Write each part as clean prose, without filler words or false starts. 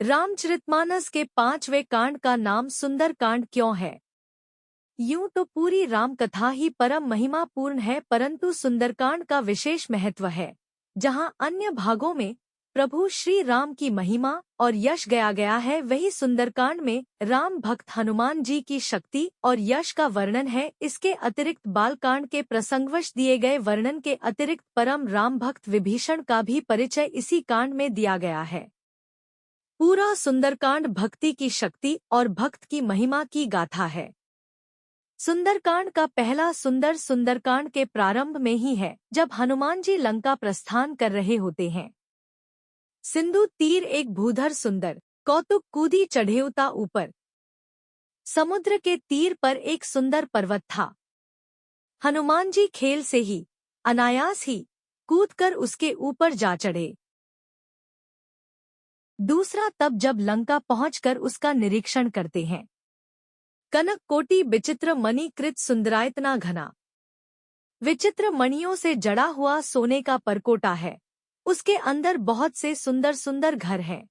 रामचरितमानस के 5वें कांड का नाम सुंदर कांड क्यों है? यूं तो पूरी राम कथा ही परम महिमापूर्ण है, परंतु सुंदरकांड का विशेष महत्व है। जहां अन्य भागों में प्रभु श्री राम की महिमा और यश गाया गया है, वही सुंदरकांड में राम भक्त हनुमान जी की शक्ति और यश का वर्णन है। इसके अतिरिक्त बालकांड के प्रसंगवश दिए गए वर्णन के अतिरिक्त परम राम भक्त विभीषण का भी परिचय इसी कांड में दिया गया है। पूरा सुंदरकांड भक्ति की शक्ति और भक्त की महिमा की गाथा है। सुंदरकांड का पहला सुंदरकांड के प्रारंभ में ही है, जब हनुमान जी लंका प्रस्थान कर रहे होते हैं। सिंधु तीर एक भूधर सुंदर कौतुक कूदी चढ़ेउता ऊपर। समुद्र के तीर पर एक सुंदर पर्वत था। हनुमान जी खेल से ही, अनायास ही कूदकर उसके ऊपर जा चढ़े। दूसरा, तब जब लंका पहुंचकर उसका निरीक्षण करते हैं। कनक कोटि विचित्र मणि कृत सुंदरायतना घना। विचित्र मणियों से जड़ा हुआ सोने का परकोटा है। उसके अंदर बहुत से सुंदर सुंदर घर हैं।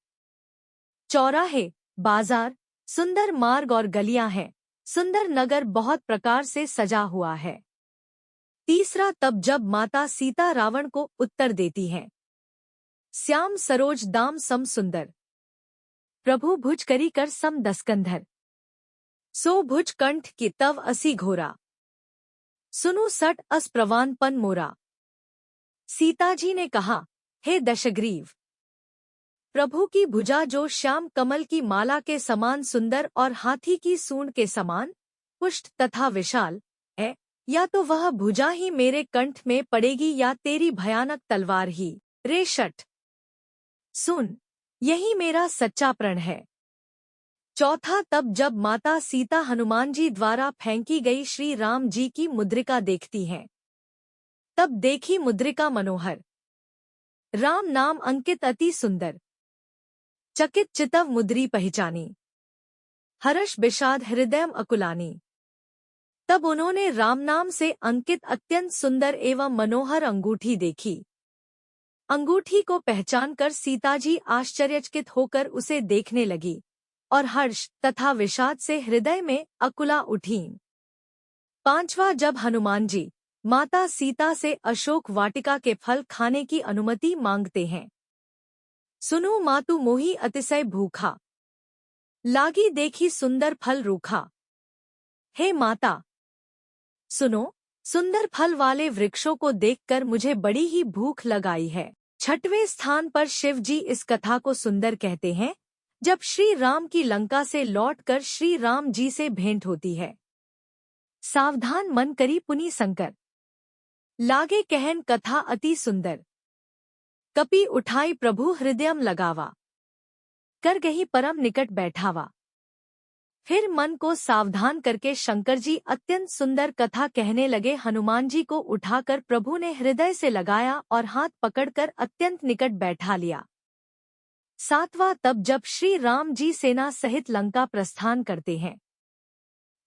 चौराहे, बाजार, सुंदर मार्ग और गलियां हैं। सुंदर नगर बहुत प्रकार से सजा हुआ है। तीसरा, तब जब माता सीता रावण को उत्तर देती हैं। श्याम सरोज दाम सम सुंदर। प्रभु भुज करी कर सम दस्कंधर। सो भुज कंठ की तव असी घोरा। सुनु सट अस प्रवान पन मोरा। सीता जी ने कहा, हे दशग्रीव, प्रभु की भुजा जो श्याम कमल की माला के समान सुंदर और हाथी की सूंड के समान पुष्ट तथा विशाल है, या तो वह भुजा ही मेरे कंठ में पड़ेगी या तेरी भयानक तलवार ही। रे शट, सुन, यही मेरा सच्चा प्रण है। चौथा, तब जब माता सीता हनुमान जी द्वारा फेंकी गई श्री राम जी की मुद्रिका देखती हैं। तब देखी मुद्रिका मनोहर, राम नाम अंकित अति सुंदर। चकित चितव मुद्री पहचानी। हर्ष विषाद हृदयम अकुलानी। तब उन्होंने राम नाम से अंकित अत्यंत सुंदर एवं मनोहर अंगूठी देखी। अंगूठी को पहचानकर सीताजी आश्चर्यचकित होकर उसे देखने लगी और हर्ष तथा विषाद से हृदय में अकुला उठीं। पांचवा, जब हनुमान जी माता सीता से अशोक वाटिका के फल खाने की अनुमति मांगते हैं। सुनो मातु मोही अतिशय भूखा। लागी देखी सुंदर फल रूखा। हे माता, सुनो, सुंदर फल वाले वृक्षों को देखकर मुझे बड़ी ही भूख लगाई है। छठवें स्थान पर शिव जी इस कथा को सुंदर कहते हैं, जब श्री राम की लंका से लौटकर श्री राम जी से भेंट होती है। सावधान मन करी पुनि संकर। लागे कहन कथा अति सुंदर। कपि उठाई प्रभु हृदयम लगावा। कर गही परम निकट बैठावा। फिर मन को सावधान करके शंकर जी अत्यंत सुंदर कथा कहने लगे। हनुमान जी को उठाकर प्रभु ने हृदय से लगाया और हाथ पकड़कर अत्यंत निकट बैठा लिया। सातवां, तब जब श्री राम जी सेना सहित लंका प्रस्थान करते हैं।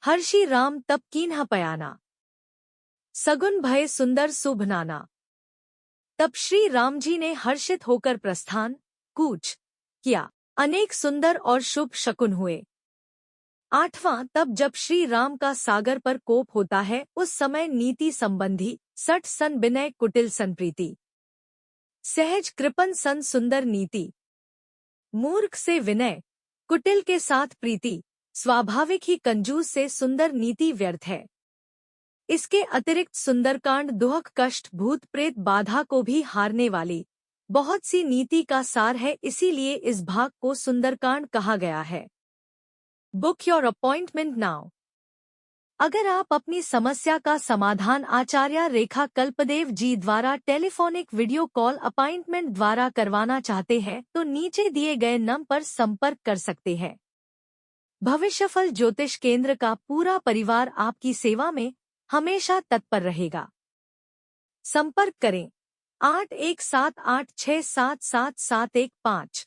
हर्षि राम तब कीन्ह पयाना। सगुन भय सुंदर शुभ नाना। तब श्री राम जी ने हर्षित होकर प्रस्थान कूच किया। अनेक सुंदर और शुभ शकुन हुए। आठवां, तब जब श्री राम का सागर पर कोप होता है, उस समय नीति संबंधी सठ सन विनय कुटिल सन प्रीति। सहज कृपन सन सुंदर नीति। मूर्ख से विनय, कुटिल के साथ प्रीति। स्वाभाविक ही कंजूस से सुंदर नीति व्यर्थ है। इसके अतिरिक्त सुंदरकांड दुख कष्ट भूत प्रेत बाधा को भी हारने वाली बहुत सी नीति का सार है, इसीलिए इस भाग को सुंदरकांड कहा गया है। Book your appointment now. अगर आप अपनी समस्या का समाधान आचार्य रेखा कल्पदेव जी द्वारा टेलीफोनिक वीडियो कॉल अपॉइंटमेंट द्वारा करवाना चाहते हैं तो नीचे दिए गए नंबर पर संपर्क कर सकते हैं। भविष्यफल ज्योतिष केंद्र का पूरा परिवार आपकी सेवा में हमेशा तत्पर रहेगा। संपर्क करें 8178677715।